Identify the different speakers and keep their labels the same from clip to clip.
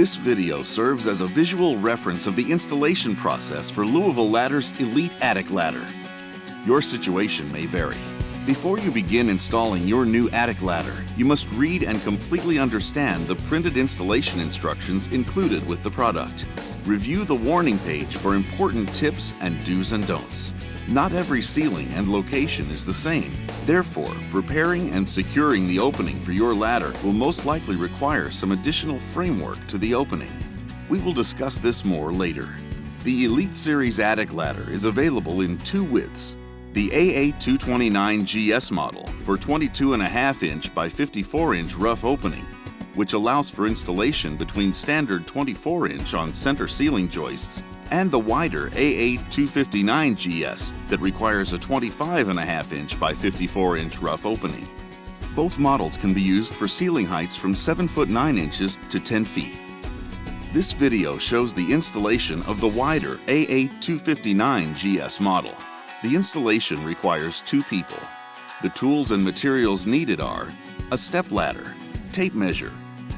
Speaker 1: This video serves as a visual reference of the installation process for Louisville Ladder's Elite Attic Ladder. Your situation may vary. Before you begin installing your new attic ladder, you must read and completely understand the printed installation instructions included with the product. Review the warning page for important tips and do's and don'ts. Not every ceiling and location is the same. Therefore, preparing and securing the opening for your ladder will most likely require some additional framework to the opening. We will discuss this more later. The Elite Series attic ladder is available in two widths. The AA229GS model for 22.5-inch by 54-inch rough opening, which allows for installation between standard 24-inch on center ceiling joists, and the wider AA259GS that requires a 25.5-inch by 54-inch rough opening. Both models can be used for ceiling heights from 7 foot 9 inches to 10 feet. This video shows the installation of the wider AA259GS model. The installation requires 2 people. The tools and materials needed are a step ladder, tape measure,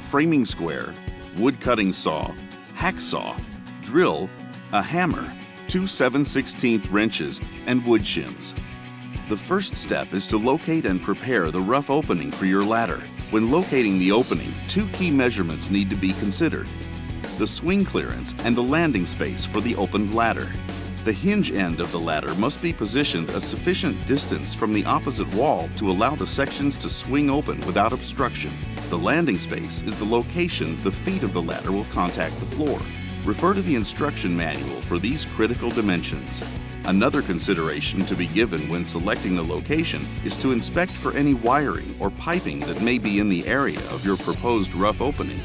Speaker 1: framing square, wood cutting saw, hacksaw, drill, a hammer, 2 7/16 wrenches, and wood shims. The first step is to locate and prepare the rough opening for your ladder. When locating the opening, 2 key measurements need to be considered: the swing clearance and the landing space for the opened ladder. The hinge end of the ladder must be positioned a sufficient distance from the opposite wall to allow the sections to swing open without obstruction. The landing space is the location the feet of the ladder will contact the floor. Refer to the instruction manual for these critical dimensions. Another consideration to be given when selecting the location is to inspect for any wiring or piping that may be in the area of your proposed rough opening.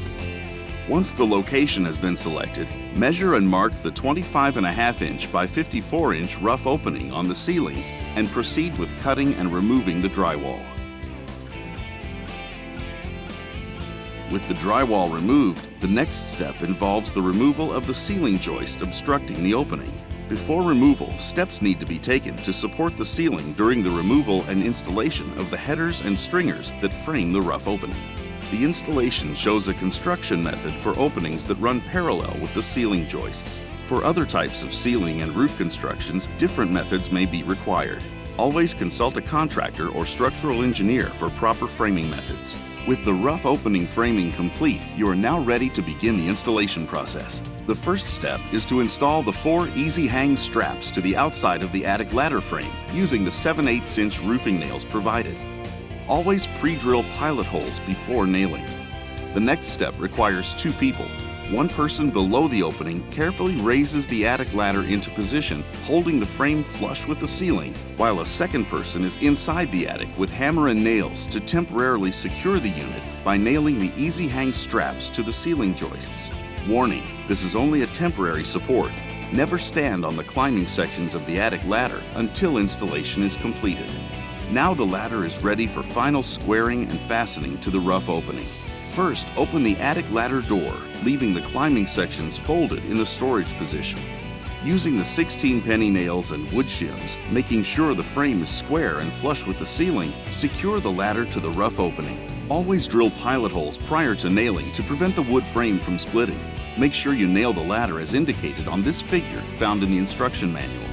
Speaker 1: Once the location has been selected, measure and mark the 25.5-inch by 54-inch rough opening on the ceiling and proceed with cutting and removing the drywall. With the drywall removed, the next step involves the removal of the ceiling joist obstructing the opening. Before removal, steps need to be taken to support the ceiling during the removal and installation of the headers and stringers that frame the rough opening. The installation shows a construction method for openings that run parallel with the ceiling joists. For other types of ceiling and roof constructions, different methods may be required. Always consult a contractor or structural engineer for proper framing methods. With the rough opening framing complete, you are now ready to begin the installation process. The first step is to install the 4 easy hang straps to the outside of the attic ladder frame using the 7/8-inch roofing nails provided. Always pre-drill pilot holes before nailing. The next step requires 2 people. One person below the opening carefully raises the attic ladder into position, holding the frame flush with the ceiling, while a second person is inside the attic with hammer and nails to temporarily secure the unit by nailing the easy hang straps to the ceiling joists. Warning: this is only a temporary support. Never stand on the climbing sections of the attic ladder until installation is completed. Now the ladder is ready for final squaring and fastening to the rough opening. First, open the attic ladder door, leaving the climbing sections folded in the storage position. Using the 16-penny nails and wood shims, making sure the frame is square and flush with the ceiling, secure the ladder to the rough opening. Always drill pilot holes prior to nailing to prevent the wood frame from splitting. Make sure you nail the ladder as indicated on this figure found in the instruction manual.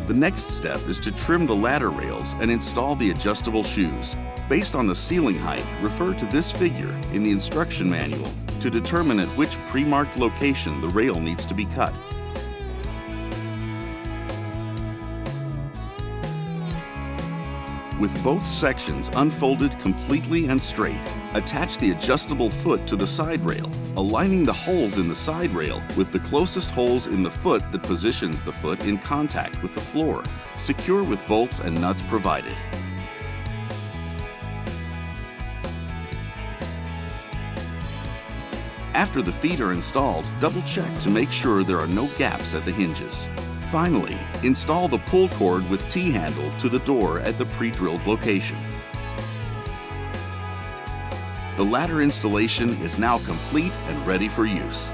Speaker 1: The next step is to trim the ladder rails and install the adjustable shoes. Based on the ceiling height, refer to this figure in the instruction manual to determine at which pre-marked location the rail needs to be cut. With both sections unfolded completely and straight, attach the adjustable foot to the side rail, aligning the holes in the side rail with the closest holes in the foot that positions the foot in contact with the floor. Secure with bolts and nuts provided. After the feet are installed, double-check to make sure there are no gaps at the hinges. Finally, install the pull cord with T-handle to the door at the pre-drilled location. The ladder installation is now complete and ready for use.